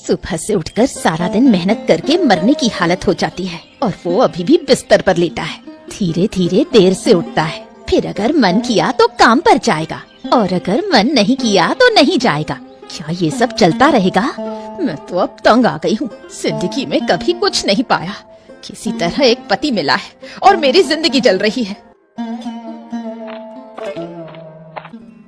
सुबह से उठकर सारा दिन मेहनत करके मरने की हालत हो जाती है और वो अभी भी बिस्तर पर लेटा है। धीरे धीरे देर से उठता है, फिर अगर मन किया तो काम पर जाएगा और अगर मन नहीं किया तो नहीं जाएगा। क्या ये सब चलता रहेगा? मैं तो अब तंग आ गई हूँ। जिंदगी में कभी कुछ नहीं पाया, किसी तरह एक पति मिला है और मेरी जिंदगी चल रही है।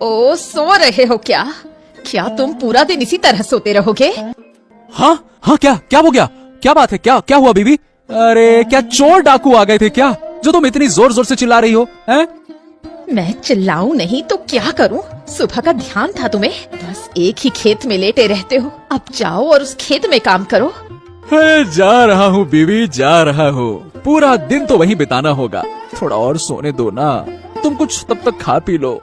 ओ, सो रहे हो क्या? क्या तुम पूरा दिन इसी तरह सोते रहोगे? हाँ हाँ, क्या हो गया? क्या बात है? क्या हुआ बीबी? अरे क्या चोर डाकू आ गए थे क्या, जो तुम इतनी जोर जोर से चिल्ला रही हो? हैं? मैं चिल्लाऊं नहीं तो क्या करूं? सुबह का ध्यान था तुम्हें, बस एक ही खेत में लेटे रहते हो। अब जाओ और उस खेत में काम करो। जा रहा हूँ बीबी, जा रहा हूँ। पूरा दिन तो वहीं बिताना होगा, थोड़ा और सोने दो ना। तुम कुछ तब तक खा पी लो।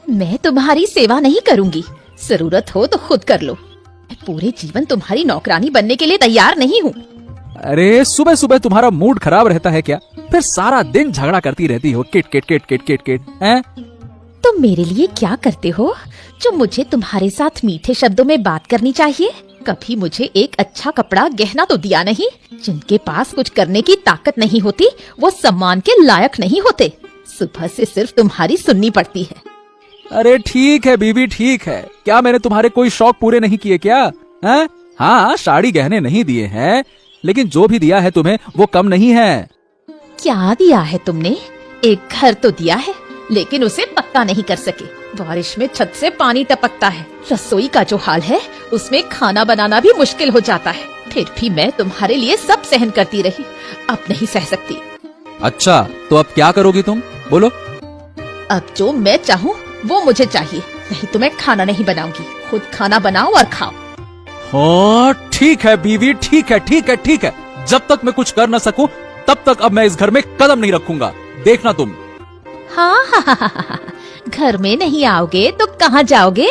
मैं तुम्हारी सेवा नहीं करूंगी, जरूरत हो तो खुद कर लो। मैं पूरे जीवन तुम्हारी नौकरानी बनने के लिए तैयार नहीं हूँ। अरे सुबह सुबह तुम्हारा मूड खराब रहता है क्या? फिर सारा दिन झगड़ा करती रहती हो, kit kit kit kit kit kit. हैं? तुम मेरे लिए क्या करते हो जो मुझे तुम्हारे साथ मीठे शब्दों में बात करनी चाहिए? कभी मुझे एक अच्छा कपड़ा गहना तो दिया नहीं। जिनके पास कुछ करने की ताकत नहीं होती वो सम्मान के लायक नहीं होते। सुबह से सिर्फ तुम्हारी सुननी पड़ती है। अरे ठीक है बीबी, ठीक है। क्या मैंने तुम्हारे कोई शौक पूरे नहीं किए क्या? हैं? हाँ, साड़ी गहने नहीं दिए हैं, लेकिन जो भी दिया है तुम्हें वो कम नहीं है। क्या दिया है तुमने? एक घर तो दिया है, लेकिन उसे पक्का नहीं कर सके। बारिश में छत से पानी टपकता है। रसोई का जो हाल है उसमें खाना बनाना भी मुश्किल हो जाता है। फिर भी मैं तुम्हारे लिए सब सहन करती रही, अब नहीं सह सकती। अच्छा, तो अब क्या करोगी तुम? बोलो। अब जो मैं चाहूँ वो मुझे चाहिए, नहीं तो मैं खाना नहीं बनाऊंगी। खुद खाना बनाओ और खाओ। हाँ ठीक है बीवी, ठीक है ठीक है ठीक है। जब तक मैं कुछ कर न सकूं तब तक अब मैं इस घर में कदम नहीं रखूंगा, देखना तुम। हाँ, घर में नहीं आओगे तो कहाँ जाओगे?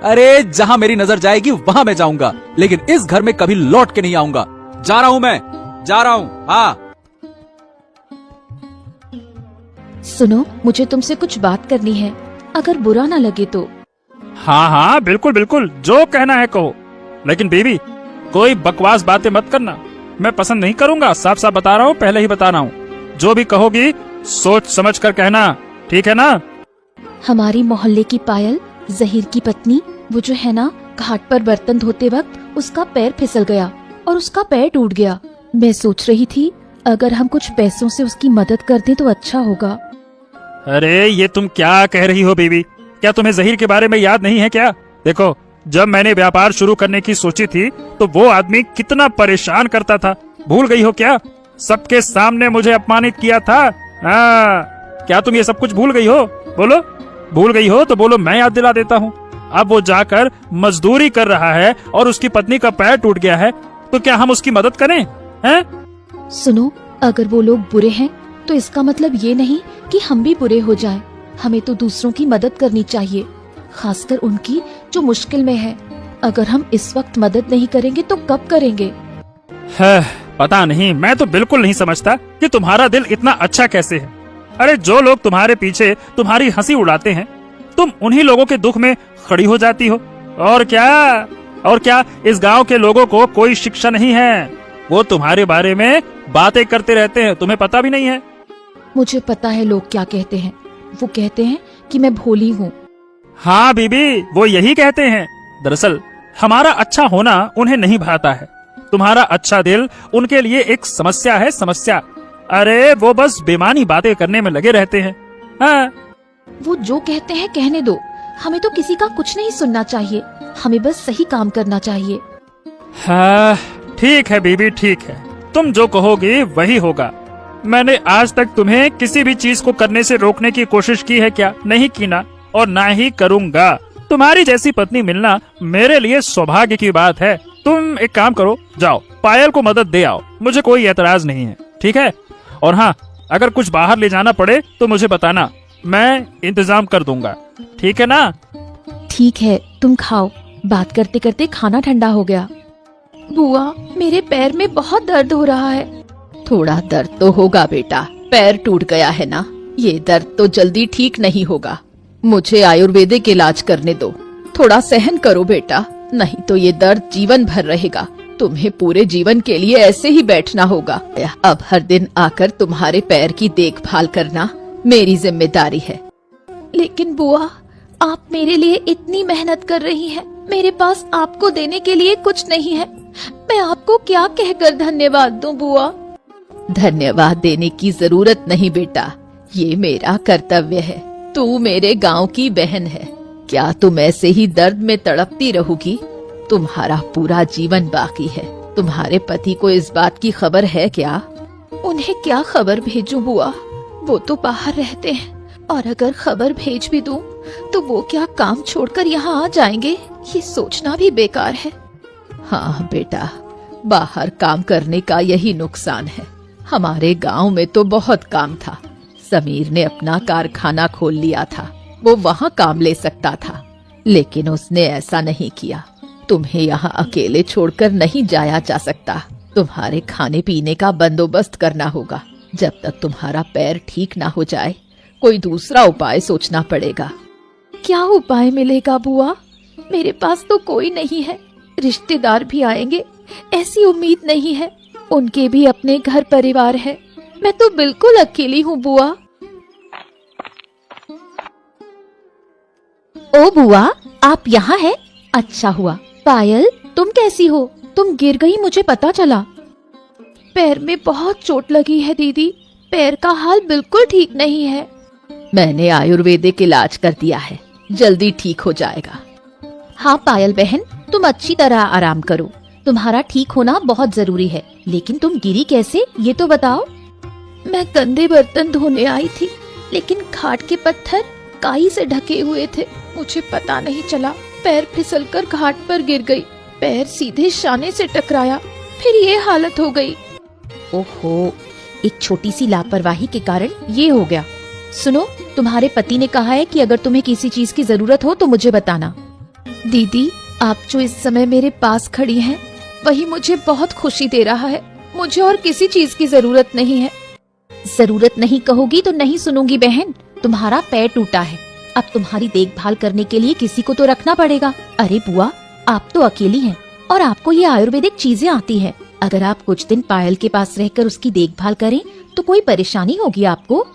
अरे जहाँ मेरी नजर जाएगी वहाँ मैं जाऊंगा, लेकिन इस घर में कभी लौट के नहीं आऊंगा। जा रहा हूँ, मैं जा रहा हूँ। हाँ सुनो, मुझे तुमसे कुछ बात करनी है, अगर बुरा ना लगे तो। हाँ हाँ बिल्कुल बिल्कुल, जो कहना है कहो, लेकिन बीवी कोई बकवास बातें मत करना, मैं पसंद नहीं करूँगा। साफ साफ बता रहा हूँ, पहले ही बता रहा हूँ। जो भी कहोगी सोच समझ कर कहना, ठीक है ना? हमारी मोहल्ले की पायल, जहीर की पत्नी, वो जो है ना, घाट पर बर्तन धोते वक्त उसका पैर फिसल गया और उसका पैर टूट गया। मैं सोच रही थी अगर हम कुछ पैसों से उसकी मदद कर दें तो अच्छा होगा। अरे ये तुम क्या कह रही हो बीवी? क्या तुम्हें जहीर के बारे में याद नहीं है क्या? देखो, जब मैंने व्यापार शुरू करने की सोची थी तो वो आदमी कितना परेशान करता था, भूल गई हो क्या? सबके सामने मुझे अपमानित किया था। क्या तुम ये सब कुछ भूल गई हो? बोलो, भूल गई हो तो बोलो, मैं याद दिला देता हूँ। अब वो जाकर मजदूरी कर रहा है और उसकी पत्नी का पैर टूट गया है, तो क्या हम उसकी मदद करें? हैं? सुनो, अगर वो लोग बुरे हैं तो इसका मतलब ये नहीं कि हम भी बुरे हो जाएं। हमें तो दूसरों की मदद करनी चाहिए, खासकर उनकी जो मुश्किल में है। अगर हम इस वक्त मदद नहीं करेंगे तो कब करेंगे? है, पता नहीं, मैं तो बिल्कुल नहीं समझता कि तुम्हारा दिल इतना अच्छा कैसे है। अरे जो लोग तुम्हारे पीछे तुम्हारी हंसी उड़ाते हैं, तुम उन्हीं लोगों के दुख में खड़ी हो जाती हो। और क्या इस गांव के लोगों को कोई शिक्षा नहीं है? वो तुम्हारे बारे में बातें करते रहते हैं, तुम्हें पता भी नहीं है। मुझे पता है लोग क्या कहते हैं। वो कहते हैं कि मैं भोली हूँ। हाँ बीबी, वो यही कहते हैं। दरअसल हमारा अच्छा होना उन्हें नहीं भाता है। तुम्हारा अच्छा दिल उनके लिए एक समस्या है, समस्या। अरे वो बस बेमानी बातें करने में लगे रहते हैं। हाँ। वो जो कहते हैं कहने दो, हमें तो किसी का कुछ नहीं सुनना चाहिए, हमें बस सही काम करना चाहिए। हाँ ठीक है बीबी, ठीक है, तुम जो कहोगी वही होगा। मैंने आज तक तुम्हें किसी भी चीज को करने से रोकने की कोशिश की है क्या? नहीं की ना, और ना ही करूँगा। तुम्हारी जैसी पत्नी मिलना मेरे लिए सौभाग्य की बात है। तुम एक काम करो, जाओ पायल को मदद दे आओ, मुझे कोई एतराज नहीं है, ठीक है? और हाँ, अगर कुछ बाहर ले जाना पड़े तो मुझे बताना, मैं इंतजाम कर दूंगा, ठीक है ना? ठीक है, तुम खाओ। बात करते करते खाना ठंडा हो गया। बुआ, मेरे पैर में बहुत दर्द हो रहा है। थोड़ा दर्द तो होगा बेटा, पैर टूट गया है ना, ये दर्द तो जल्दी ठीक नहीं होगा। मुझे आयुर्वेदिक इलाज करने दो, थोड़ा सहन करो बेटा, नहीं तो ये दर्द जीवन भर रहेगा। तुम्हें पूरे जीवन के लिए ऐसे ही बैठना होगा। अब हर दिन आकर तुम्हारे पैर की देखभाल करना मेरी जिम्मेदारी है। लेकिन बुआ, आप मेरे लिए इतनी मेहनत कर रही हैं, मेरे पास आपको देने के लिए कुछ नहीं है। मैं आपको क्या कहकर धन्यवाद दूं बुआ? धन्यवाद देने की जरूरत नहीं बेटा, ये मेरा कर्तव्य है। तू मेरे गांव की बहन है। क्या तुम ऐसे ही दर्द में तड़पती रहोगी? तुम्हारा पूरा जीवन बाकी है। तुम्हारे पति को इस बात की खबर है क्या? उन्हें क्या खबर भेजूं बुआ? वो तो बाहर रहते हैं, और अगर खबर भेज भी दूं तो वो क्या काम छोड़कर यहाँ आ जाएंगे? ये सोचना भी बेकार है। हाँ बेटा, बाहर काम करने का यही नुकसान है। हमारे गांव में तो बहुत काम था। समीर ने अपना कारखाना खोल लिया था, वो वहाँ काम ले सकता था, लेकिन उसने ऐसा नहीं किया। तुम्हें यहाँ अकेले छोड़कर नहीं जाया जा सकता। तुम्हारे खाने पीने का बंदोबस्त करना होगा। जब तक तुम्हारा पैर ठीक ना हो जाए, कोई दूसरा उपाय सोचना पड़ेगा। क्या उपाय मिलेगा बुआ? मेरे पास तो कोई नहीं है। रिश्तेदार भी आएंगे ऐसी उम्मीद नहीं है। उनके भी अपने घर परिवार है। मैं तो बिल्कुल अकेली हूँ बुआ। ओ बुआ, आप यहाँ हैं? अच्छा हुआ। पायल, तुम कैसी हो? तुम गिर गई, मुझे पता चला। पैर में बहुत चोट लगी है दीदी। पैर का हाल बिल्कुल ठीक नहीं है। मैंने आयुर्वेदिक इलाज कर दिया है, जल्दी ठीक हो जाएगा। हाँ पायल बहन, तुम अच्छी तरह आराम करो। तुम्हारा ठीक होना बहुत जरूरी है। लेकिन तुम गिरी कैसे, ये तो बताओ। मैं गंदे बर्तन धोने आई थी, लेकिन घाट के पत्थर काई से ढके हुए थे। मुझे पता नहीं चला, पैर फिसलकर घाट पर गिर गई। पैर सीधे शाने से टकराया, फिर ये हालत हो गई। ओहो, एक छोटी सी लापरवाही के कारण ये हो गया। सुनो, तुम्हारे पति ने कहा है कि अगर तुम्हें किसी चीज की जरूरत हो तो मुझे बताना। दीदी, आप जो इस समय मेरे पास खड़ी हैं, वही मुझे बहुत खुशी दे रहा है। मुझे और किसी चीज की जरूरत नहीं है। जरूरत नहीं कहोगी तो नहीं सुनूंगी बहन। तुम्हारा पैर टूटा है, अब तुम्हारी देखभाल करने के लिए किसी को तो रखना पड़ेगा। अरे बुआ, आप तो अकेली हैं और आपको ये आयुर्वेदिक चीजें आती हैं। अगर आप कुछ दिन पायल के पास रहकर उसकी देखभाल करें तो कोई परेशानी होगी आपको?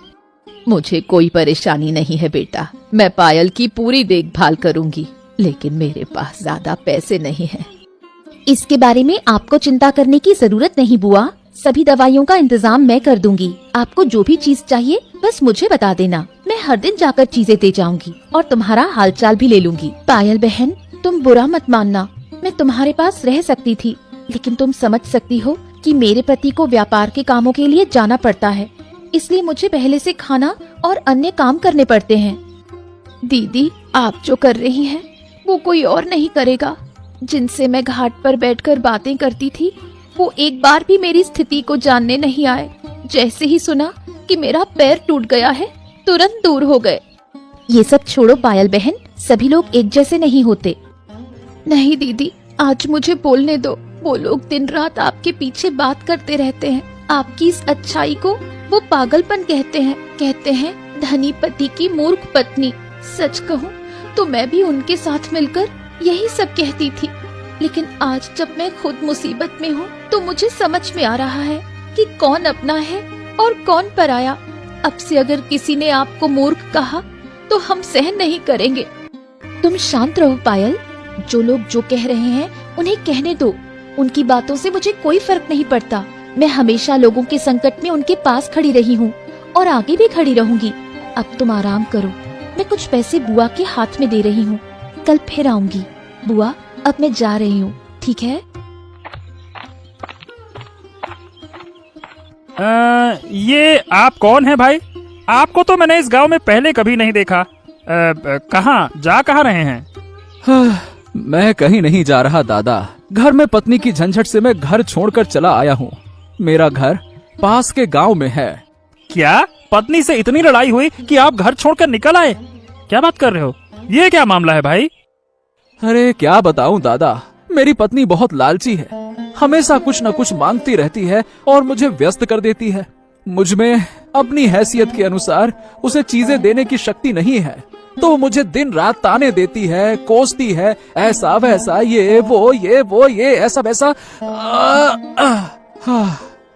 मुझे कोई परेशानी नहीं है बेटा, मैं पायल की पूरी देखभाल करूंगी, लेकिन मेरे पास ज्यादा पैसे नहीं हैं। इसके बारे में आपको चिंता करने की जरूरत नहीं बुआ। सभी दवाइयों का इंतजाम मैं कर दूंगी। आपको जो भी चीज चाहिए बस मुझे बता देना। मैं हर दिन जाकर चीजें दे जाऊंगी और तुम्हारा हालचाल भी ले लूंगी। पायल बहन, तुम बुरा मत मानना। मैं तुम्हारे पास रह सकती थी, लेकिन तुम समझ सकती हो कि मेरे पति को व्यापार के कामों के लिए जाना पड़ता है, इसलिए मुझे पहले से खाना और अन्य काम करने पड़ते हैं। दीदी, आप जो कर रही हैं वो कोई और नहीं करेगा। जिनसे मैं घाट पर बैठकर बातें करती थी, वो एक बार भी मेरी स्थिति को जानने नहीं आए। जैसे ही सुना कि मेरा पैर टूट गया है, तुरंत दूर हो गए। ये सब छोड़ो पायल बहन, सभी लोग एक जैसे नहीं होते। नहीं दीदी, आज मुझे बोलने दो। वो लोग दिन रात आपके पीछे बात करते रहते हैं। आपकी इस अच्छाई को वो पागलपन कहते हैं धनी पति की मूर्ख पत्नी। सच कहूँ तो मैं भी उनके साथ मिलकर यही सब कहती थी, लेकिन आज जब मैं खुद मुसीबत में हूँ तो मुझे समझ में आ रहा है कि कौन अपना है और कौन पराया। अब से अगर किसी ने आपको मूर्ख कहा तो हम सहन नहीं करेंगे। तुम शांत रहो पायल, जो लोग जो कह रहे हैं उन्हें कहने दो। उनकी बातों से मुझे कोई फर्क नहीं पड़ता। मैं हमेशा लोगों के संकट में उनके पास खड़ी रही हूँ और आगे भी खड़ी रहूंगी। अब तुम आराम करो, मैं कुछ पैसे बुआ के हाथ में दे रही हूँ, कल फिर आऊंगी। बुआ, अब मैं जा रही हूँ, ठीक है? ये आप कौन है भाई? आपको तो मैंने इस गांव में पहले कभी नहीं देखा। कहाँ रहे हैं? मैं कहीं नहीं जा रहा दादा। घर में पत्नी की झंझट से मैं घर छोड़कर चला आया हूँ। मेरा घर पास के गांव में है। क्या पत्नी से इतनी लड़ाई हुई कि आप घर छोड़कर निकल आए? क्या बात कर रहे हो? ये क्या मामला है भाई? अरे क्या बताऊं दादा, मेरी पत्नी बहुत लालची है। हमेशा कुछ न कुछ मांगती रहती है और मुझे व्यस्त कर देती है। मुझ में अपनी हैसियत के अनुसार उसे चीजें देने की शक्ति नहीं है। तो वो मुझे दिन रात ताने देती है, कोसती है, ऐसा वैसा, ये वो ये ऐसा वैसा।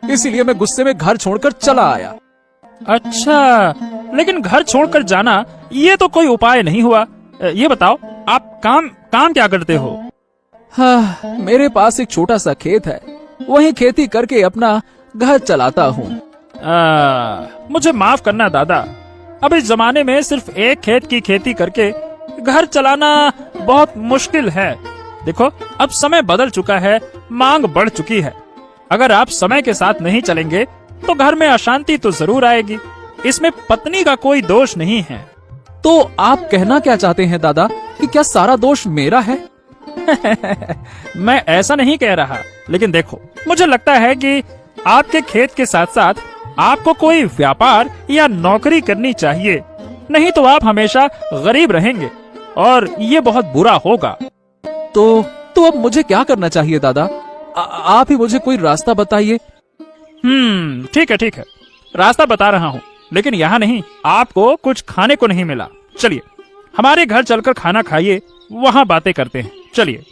इसीलिए मैं गुस्से में घर छोड़कर चला आया। अच्छा, लेकिन घर छोड़कर जाना ये तो कोई उपाय नहीं हुआ। ये बताओ, आप काम काम क्या करते हो? हाँ, मेरे पास एक छोटा सा खेत है, वहीं खेती करके अपना घर चलाता हूँ। मुझे माफ करना दादा, अब इस जमाने में सिर्फ एक खेत की खेती करके घर चलाना बहुत मुश्किल है। देखो, अब समय बदल चुका है, मांग बढ़ चुकी है। अगर आप समय के साथ नहीं चलेंगे तो घर में अशांति तो जरूर आएगी। इसमें पत्नी का कोई दोष नहीं है। तो आप कहना क्या चाहते हैं दादा, कि क्या सारा दोष मेरा है? मैं ऐसा नहीं कह रहा, लेकिन देखो, मुझे लगता है कि आपके खेत के साथ साथ आपको कोई व्यापार या नौकरी करनी चाहिए, नहीं तो आप हमेशा गरीब रहेंगे और ये बहुत बुरा होगा। तो अब मुझे क्या करना चाहिए दादा? आप ही मुझे कोई रास्ता बताइए। ठीक है, रास्ता बता रहा हूँ, लेकिन यहाँ नहीं, आपको कुछ खाने को नहीं मिला। चलिए हमारे घर चलकर खाना खाइए, वहाँ बातें करते हैं। चलिए।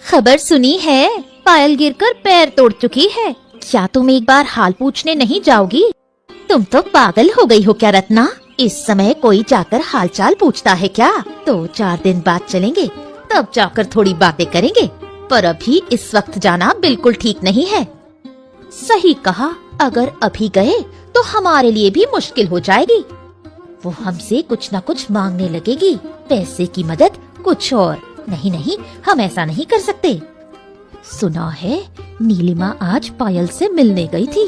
खबर सुनी है, पायल गिरकर पैर तोड़ चुकी है। क्या तुम एक बार हाल पूछने नहीं जाओगी? तुम तो पागल हो गई हो क्या रत्ना? इस समय कोई जाकर हालचाल पूछता है क्या? 2-4 दिन बाद चलेंगे, तब जाकर थोड़ी बातें करेंगे, पर अभी इस वक्त जाना बिल्कुल ठीक नहीं है। सही कहा, अगर अभी गए तो हमारे लिए भी मुश्किल हो जाएगी। वो हमसे कुछ न कुछ मांगने लगेगी, पैसे की मदद, कुछ और। नहीं, हम ऐसा नहीं कर सकते। सुना है नीलिमा आज पायल से मिलने गई थी।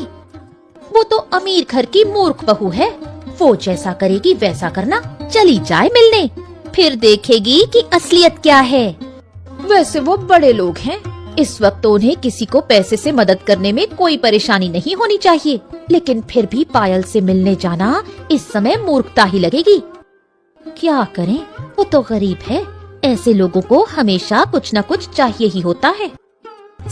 वो तो अमीर घर की मूर्ख बहू है, वो जैसा करेगी वैसा करना। चली जाए मिलने, फिर देखेगी कि असलियत क्या है। वैसे वो बड़े लोग हैं, इस वक्त तो उन्हें किसी को पैसे से मदद करने में कोई परेशानी नहीं होनी चाहिए, लेकिन फिर भी पायल से मिलने जाना इस समय मूर्खता ही लगेगी। क्या करें, वो तो गरीब है, ऐसे लोगों को हमेशा कुछ न कुछ चाहिए ही होता है।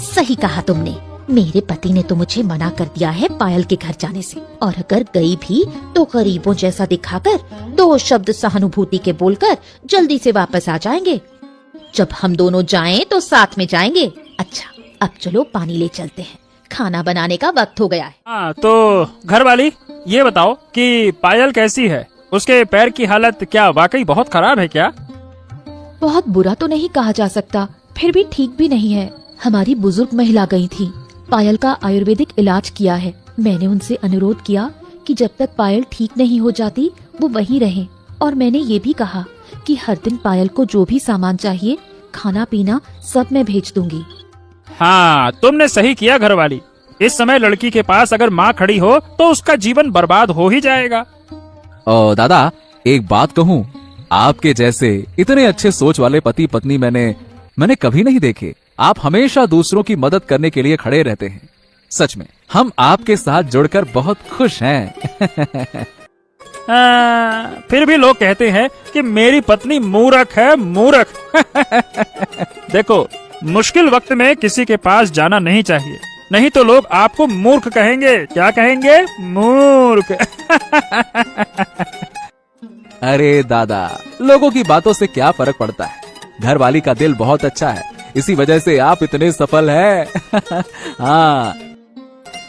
सही कहा तुमने, मेरे पति ने तो मुझे मना कर दिया है पायल के घर जाने से, और अगर गई भी तो गरीबों जैसा दिखाकर 2 शब्द सहानुभूति के बोलकर जल्दी से वापस आ जाएंगे। जब हम दोनों जाएं तो साथ में जाएंगे। अच्छा, अब चलो पानी ले चलते हैं, खाना बनाने का वक्त हो गया है। हाँ, तो घर वाली ये बताओ कि पायल कैसी है? उसके पैर की हालत क्या वाकई बहुत खराब है क्या? बहुत बुरा तो नहीं कहा जा सकता, फिर भी ठीक भी नहीं है। हमारी बुजुर्ग महिला गई थी, पायल का आयुर्वेदिक इलाज किया है। मैंने उनसे अनुरोध किया कि जब तक पायल ठीक नहीं हो जाती वो वहीं रहे, और मैंने ये भी कहा कि हर दिन पायल को जो भी सामान चाहिए, खाना पीना, सब मैं भेज दूंगी। हाँ, तुमने सही किया घर वाली। इस समय लड़की के पास अगर माँ खड़ी हो तो उसका जीवन बर्बाद हो ही जाएगा। दादा, एक बात कहूँ, आपके जैसे इतने अच्छे सोच वाले पति पत्नी मैंने कभी नहीं देखे। आप हमेशा दूसरों की मदद करने के लिए खड़े रहते हैं। सच में हम आपके साथ जुड़कर बहुत खुश हैं। फिर भी लोग कहते हैं कि मेरी पत्नी मूर्ख है, मूर्ख। देखो, मुश्किल वक्त में किसी के पास जाना नहीं चाहिए, नहीं तो लोग आपको मूर्ख कहेंगे। क्या कहेंगे? मूर्ख। अरे दादा, लोगों की बातों से क्या फर्क पड़ता है? घर वाली का दिल बहुत अच्छा है, इसी वजह से आप इतने सफल हैं। हाँ।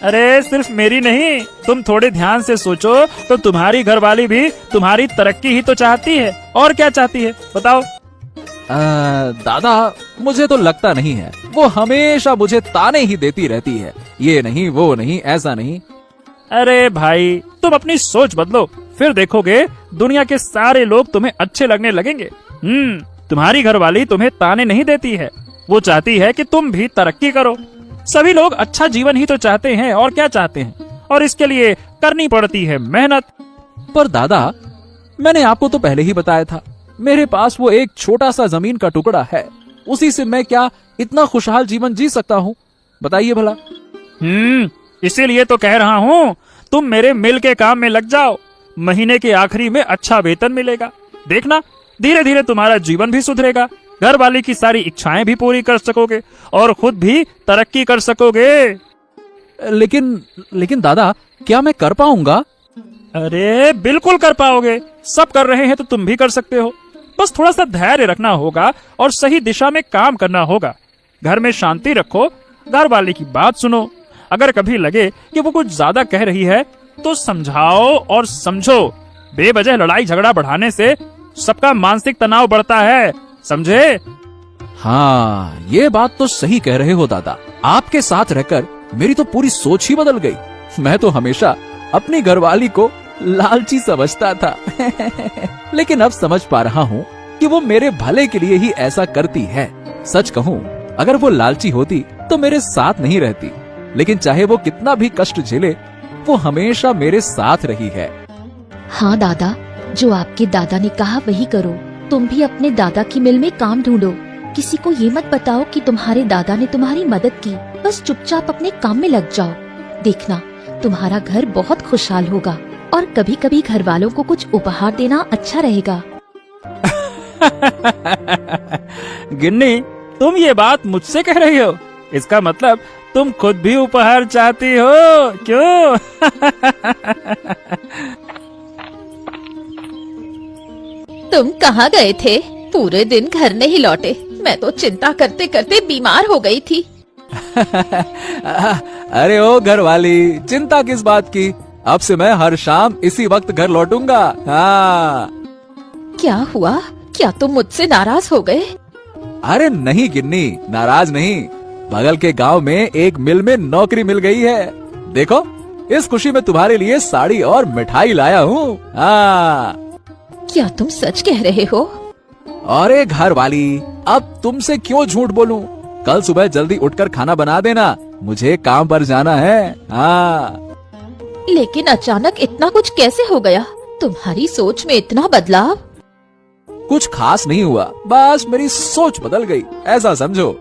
अरे सिर्फ मेरी नहीं, तुम थोड़े ध्यान से सोचो तो तुम्हारी घरवाली भी तुम्हारी तरक्की ही तो चाहती है। और क्या चाहती है बताओ? दादा, मुझे तो लगता नहीं है। वो हमेशा मुझे ताने ही देती रहती है, ये नहीं वो नहीं ऐसा नहीं। अरे भाई, तुम अपनी सोच बदलो, फिर देखोगे दुनिया के सारे लोग तुम्हें अच्छे लगने लगेंगे। तुम्हारी घरवाली तुम्हें ताने नहीं देती है, वो चाहती है कि तुम भी तरक्की करो। सभी लोग अच्छा जीवन ही तो चाहते हैं, और क्या चाहते हैं, और इसके लिए करनी पड़ती है मेहनत। पर दादा, मैंने आपको तो पहले ही बताया था, मेरे पास वो एक छोटा सा जमीन का टुकड़ा है, उसी से मैं क्या इतना खुशहाल जीवन जी सकता हूँ? बताइए भला। इसीलिए तो कह रहा हूँ, तुम मेरे मिल के काम में लग जाओ। महीने के आखिरी में अच्छा वेतन मिलेगा। देखना, धीरे धीरे तुम्हारा जीवन भी सुधरेगा, घर वाली की सारी इच्छाएं भी पूरी कर सकोगे और खुद भी तरक्की कर सकोगे। लेकिन लेकिन दादा, क्या मैं कर पाऊंगा? अरे बिल्कुल कर पाओगे। सब कर रहे हैं तो तुम भी कर सकते हो। बस थोड़ा सा धैर्य रखना होगा और सही दिशा में काम करना होगा। घर में शांति रखो, घर वाले की बात सुनो। अगर कभी लगे कि वो कुछ ज्यादा कह रही है तो समझाओ और समझो। बेवजह लड़ाई झगड़ा बढ़ाने से सबका मानसिक तनाव बढ़ता है, समझे? हाँ, ये बात तो सही कह रहे हो दादा। आपके साथ रहकर मेरी तो पूरी सोच ही बदल गई। मैं तो हमेशा अपनी घरवाली को लालची समझता था लेकिन अब समझ पा रहा हूँ कि वो मेरे भले के लिए ही ऐसा करती है। सच कहूँ, अगर वो लालची होती तो मेरे साथ नहीं रहती। लेकिन चाहे वो कितना भी कष्ट झेले, वो हमेशा मेरे साथ रही है। हाँ दादा, जो आपके दादा ने कहा वही करो। तुम भी अपने दादा की मिल में काम ढूंढो। किसी को ये मत बताओ कि तुम्हारे दादा ने तुम्हारी मदद की। बस चुपचाप अपने काम में लग जाओ। देखना, तुम्हारा घर बहुत खुशहाल होगा। और कभी कभी घर वालों को कुछ उपहार देना अच्छा रहेगा। गिन्नी, तुम ये बात मुझसे कह रही हो? इसका मतलब तुम खुद भी उपहार चाहती हो, क्यों? तुम कहाँ गए थे? पूरे दिन घर नहीं लौटे। मैं तो चिंता करते करते बीमार हो गई थी। अरे ओ घर वाली, चिंता किस बात की? अब से मैं हर शाम इसी वक्त घर लौटूंगा। हाँ। क्या हुआ? क्या तुम मुझसे नाराज हो गए? अरे नहीं गिन्नी, नाराज नहीं। बगल के गांव में एक मिल में नौकरी मिल गई है। देखो, इस खुशी में तुम्हारे लिए साड़ी और मिठाई लाया हूँ। हाँ। क्या तुम सच कह रहे हो? अरे घर वाली, अब तुमसे क्यों झूठ बोलूं? कल सुबह जल्दी उठकर खाना बना देना, मुझे काम पर जाना है। हाँ। लेकिन अचानक इतना कुछ कैसे हो गया? तुम्हारी सोच में इतना बदलाव? कुछ खास नहीं हुआ, बस मेरी सोच बदल गई, ऐसा समझो।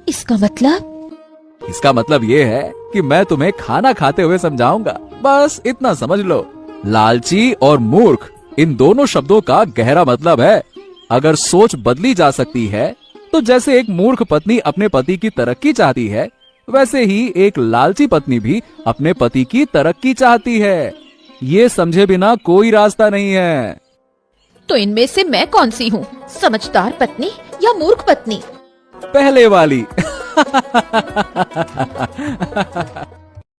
इसका मतलब? इसका मतलब ये है कि मैं तुम्हें खाना खाते हुए समझाऊंगा। बस इतना समझ लो। लालची और मूर्ख, इन दोनों शब्दों का गहरा मतलब है। अगर सोच बदली जा सकती है तो जैसे एक मूर्ख पत्नी अपने पति की तरक्की चाहती है, वैसे ही एक लालची पत्नी भी अपने पति की तरक्की चाहती है। ये समझे बिना कोई रास्ता नहीं है। तो इनमें से मैं कौन सी हूँ? समझदार पत्नी या मूर्ख पत्नी? पहले वाली।